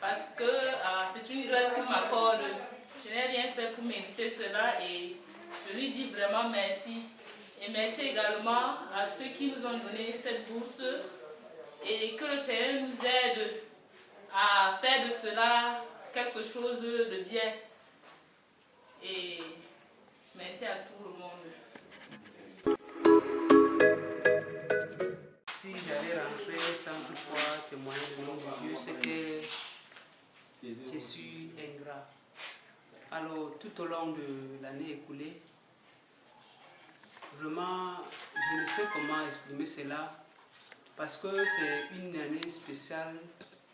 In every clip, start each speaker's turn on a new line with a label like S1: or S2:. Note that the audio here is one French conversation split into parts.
S1: parce que c'est une grâce qu'il m'accorde. Je n'ai rien fait pour mériter cela et je lui dis vraiment merci. Et merci également à ceux qui nous ont donné cette bourse et que le Seigneur nous aide à faire de cela quelque chose de bien. Et merci à tout le monde.
S2: Si j'allais rentrer sans toutefois témoigner le nom de Dieu, c'est que je suis ingrat. Alors, tout au long de l'année écoulée, vraiment, je ne sais comment exprimer cela, parce que c'est une année spéciale,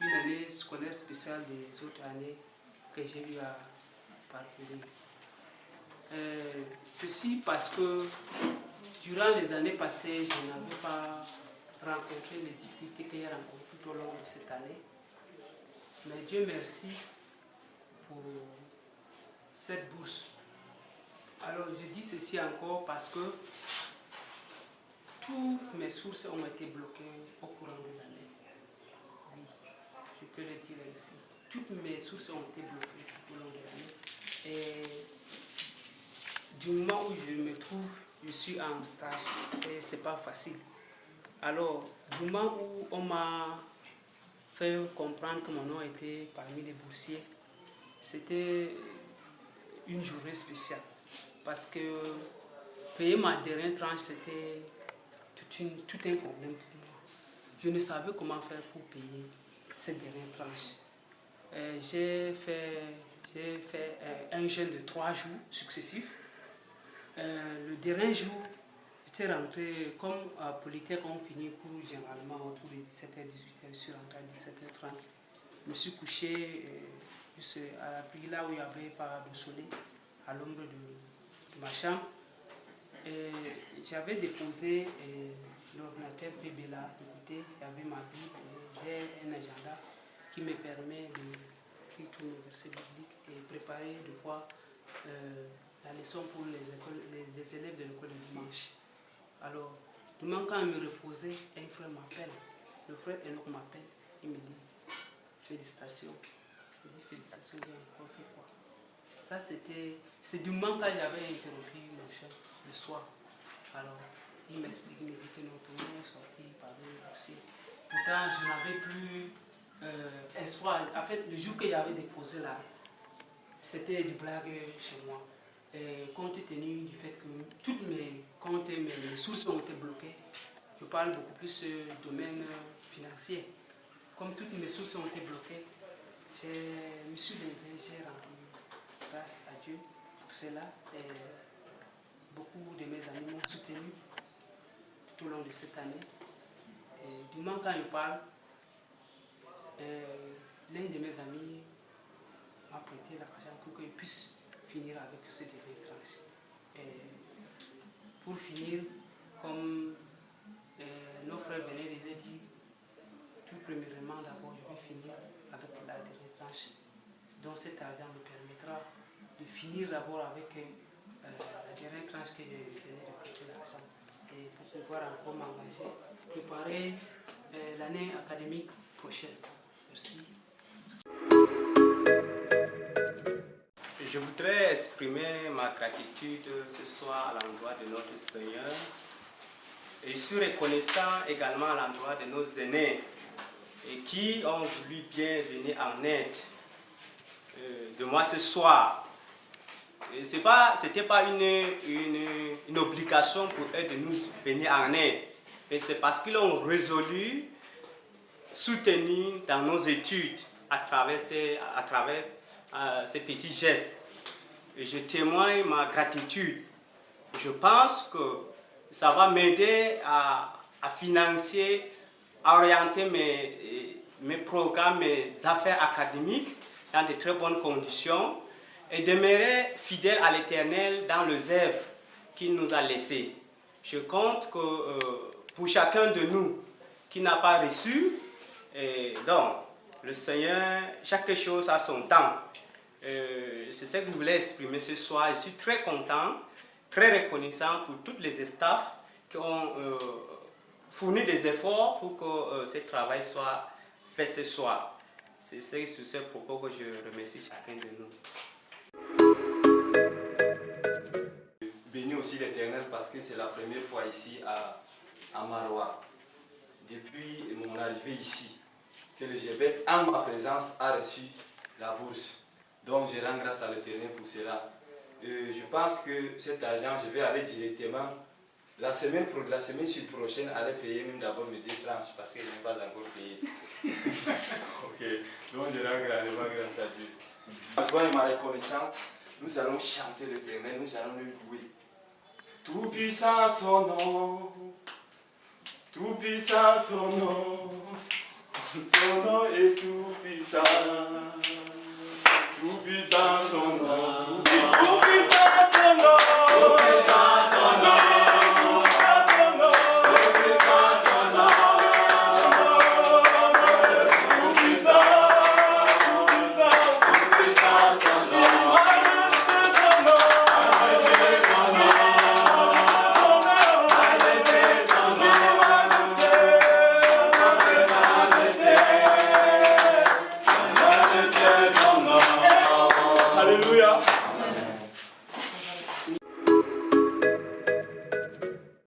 S2: une année scolaire spéciale des autres années que j'ai eu à parcourir. Ceci parce que durant les années passées, je n'avais pas rencontré les difficultés que j'ai rencontrées tout au long de cette année. Mais Dieu merci pour cette bourse. Alors je dis ceci encore parce que toutes mes sources ont été bloquées au courant de l'année. Oui, je peux le dire ainsi. Toutes mes sources ont été bloquées tout au long de l'année. Et du moment où je me trouve, je suis en stage et ce n'est pas facile. Alors, du moment où on m'a fait comprendre que mon nom était parmi les boursiers, c'était une journée spéciale. Parce que payer ma dernière tranche, c'était tout un problème pour moi. Je ne savais comment faire pour payer cette dernière tranche. J'ai fait un jeûne de 3 jours successifs. Le dernier jour, j'étais rentré, comme à Polytech, on finit cours généralement autour de 17h, 18h, je suis rentré à 17h30. Je me suis couché juste à l'abri là où il n'y avait pas de soleil, à l'ombre de ma chambre. J'avais déposé l'ordinateur PB là de côté, il y avait ma Bible, j'ai un agenda qui me permet d'écrire tous mes versets bibliques et préparer deux fois la leçon pour les élèves de l'école du dimanche. Alors, demain quand il me reposait, un frère m'appelle, le frère Enoch m'appelle, il me dit félicitations. Je dis félicitations, j'ai encore fait quoi? Ça c'est du moment quand j'avais interrompu mon chef le soir. Alors, il m'explique, il me dit que notre nom est sorti par le boursier. Pourtant, je n'avais plus espoir. En fait, le jour que j'avais déposé là, c'était du blague chez moi. Et compte tenu du fait que toutes mes comptes et mes sources ont été bloquées, je parle beaucoup plus du domaine financier. Comme toutes mes sources ont été bloquées, je me suis levé, j'ai rendu grâce à Dieu pour cela. Et beaucoup de mes amis m'ont soutenu tout au long de cette année. Et du moment quand je parle, l'un de mes amis m'a prêté l'argent pour que je puisse finir avec ce dernier tranche. Et pour finir, comme nos frères venaient de le dire, tout premièrement d'abord je vais finir avec la dernière tranche. Donc cet argent me permettra de finir d'abord avec la dernière tranche que je venais de prêter l'argent. Et pour pouvoir encore m'engager, préparer l'année académique prochaine. Merci.
S3: Je voudrais exprimer ma gratitude ce soir à l'endroit de notre Seigneur. Et je suis reconnaissant également à l'endroit de nos aînés et qui ont voulu bien venir en aide de moi ce soir. Ce n'était pas une obligation pour eux de nous venir en aide, mais c'est parce qu'ils ont résolu soutenir dans nos études à travers ces petits gestes. Et je témoigne ma gratitude. Je pense que ça va m'aider à financer, à orienter mes programmes, mes affaires académiques dans de très bonnes conditions et demeurer fidèle à l'Éternel dans les œuvres qu'il nous a laissées. Je compte que pour chacun de nous qui n'a pas reçu, donc le Seigneur, chaque chose a son temps. C'est ce que je voulais exprimer ce soir. Je suis très content, très reconnaissant pour tous les staffs qui ont fourni des efforts pour que ce travail soit fait ce soir. C'est sur ce propos que je remercie chacun de nous.
S4: Bénis aussi l'Éternel parce que c'est la première fois ici à Maroua. Depuis mon arrivée ici, que le GBET, en ma présence, a reçu la bourse. Donc je rends grâce à l'Éternel pour cela. Je pense que cet argent, je vais aller directement. La semaine prochaine, aller payer même d'abord mes 2 tranches parce que je n'ai pas encore payé. Ok, donc je rends grâce à Dieu. Ma joie et ma reconnaissance, nous allons chanter l'Éternel, nous allons le louer. Tout puissant son nom, tout puissant son nom est tout puissant son nom, tout puissant.